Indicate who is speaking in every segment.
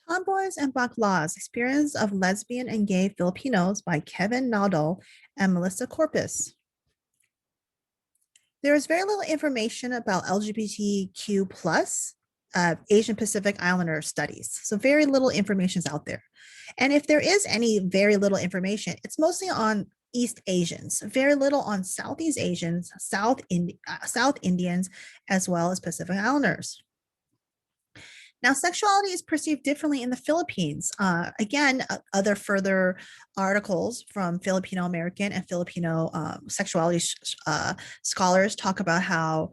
Speaker 1: Tomboys and Baklas, Experience of Lesbian and Gay Filipinos by Kevin Nadal and Melissa Corpus. There is very little information about LGBTQ plus Asian Pacific Islander studies. So very little information is out there. And if there is any very little information, it's mostly on East Asians, very little on Southeast Asians, South Indians, as well as Pacific Islanders. Now, sexuality is perceived differently in the Philippines. Other further articles from Filipino American and Filipino sexuality scholars talk about how,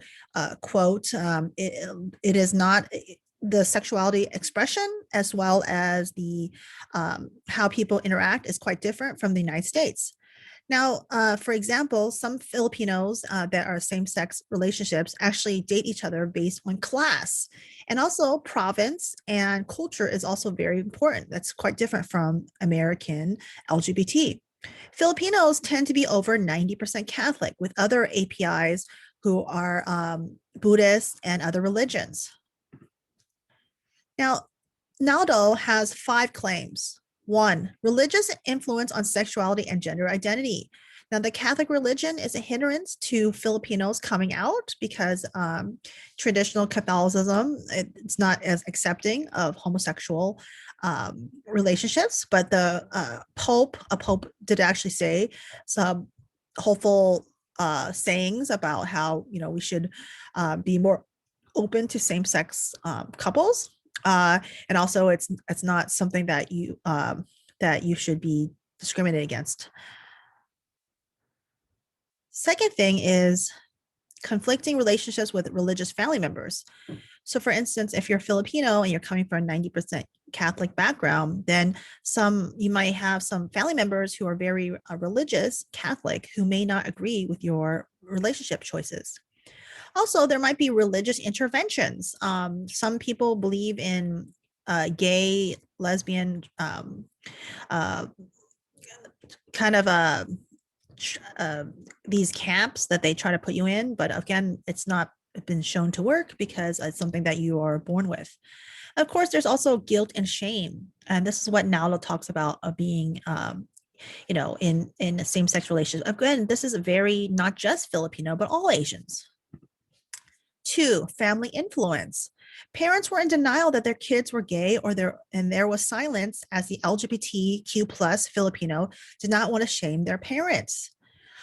Speaker 1: quote, it is not the sexuality expression as well as the how people interact is quite different from the United States. Now, for example, some Filipinos that are same-sex relationships actually date each other based on class. And also province and culture is also very important. That's quite different from American LGBT. Filipinos tend to be over 90% Catholic, with other APIs who are Buddhist and other religions. Now, Naldo has 5 claims. 1, religious influence on sexuality and gender identity. Now, the Catholic religion is a hindrance to Filipinos coming out because traditional Catholicism, it's not as accepting of homosexual relationships, but the a Pope did actually say some hopeful sayings about how, we should be more open to same-sex couples. And also it's not something that you should be discriminated against. Second thing is conflicting relationships with religious family members. So for instance, if you're Filipino and you're coming from a 90% Catholic background, then you might have some family members who are very religious Catholic who may not agree with your relationship choices. Also, there might be religious interventions. Some people believe in gay, lesbian, kind of these camps that they try to put you in. But again, it's not been shown to work because it's something that you are born with. Of course, there's also guilt and shame. And this is what Naulo talks about of being in a same-sex relationship. Again, this is very not just Filipino, but all Asians. 2, family influence. Parents were in denial that their kids were gay and there was silence as the LGBTQ plus Filipino did not want to shame their parents.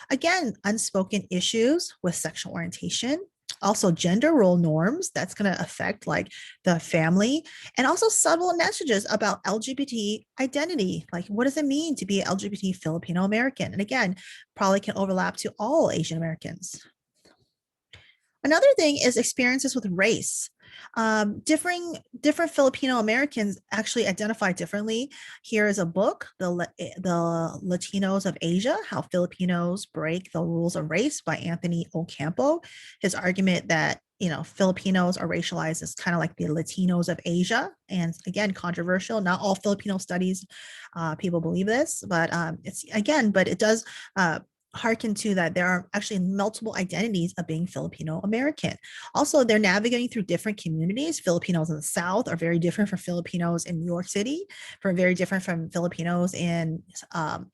Speaker 1: Again, unspoken issues with sexual orientation, also gender role norms that's going to affect like the family, and also subtle messages about LGBT identity. Like, what does it mean to be LGBT Filipino American? And again, probably can overlap to all Asian Americans. Another thing is experiences with race. Different Filipino Americans actually identify differently. Here is a book, the Latinos of Asia, How Filipinos Break the Rules of Race by Anthony Ocampo. His argument that Filipinos are racialized as kind of like the Latinos of Asia. And again, controversial. Not all Filipino studies people believe this, but it does hearken to that there are actually multiple identities of being Filipino American. Also, they're navigating through different communities. Filipinos in the South are very different from Filipinos in New York City, very different from Filipinos in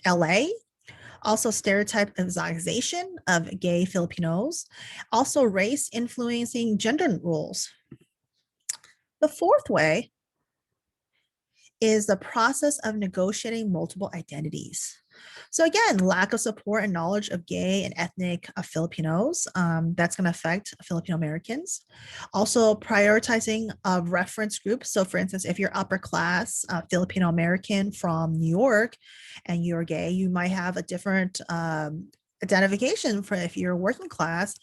Speaker 1: LA. Also, stereotype exoticization of gay Filipinos. Also, race influencing gender roles. The fourth way is the process of negotiating multiple identities. So again, lack of support and knowledge of gay and ethnic Filipinos, that's going to affect Filipino Americans. Also prioritizing a reference group. So for instance, if you're upper class Filipino American from New York and you're gay, you might have a different identification for if you're working class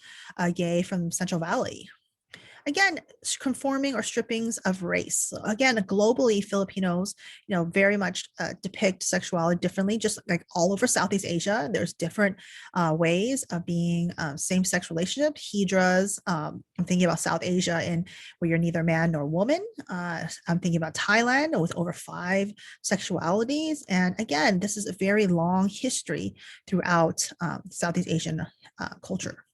Speaker 1: gay from Central Valley. Again, conforming or strippings of race. So again, globally, Filipinos, very much depict sexuality differently, just like all over Southeast Asia. There's different ways of being same-sex relationship, hijras. I'm thinking about South Asia and where you're neither man nor woman. I'm thinking about Thailand with over 5 sexualities. And again, this is a very long history throughout Southeast Asian culture.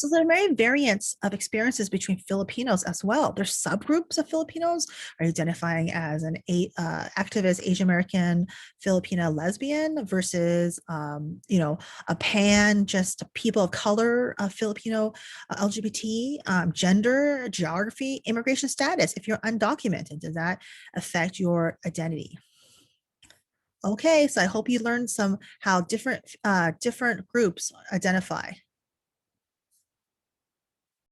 Speaker 1: So there are many variants of experiences between Filipinos as well. There's subgroups of Filipinos are identifying as an activist Asian American Filipina lesbian versus, a pan, just people of color, Filipino, LGBT, gender, geography, immigration status. If you're undocumented, does that affect your identity? Okay, so I hope you learned some how different groups identify.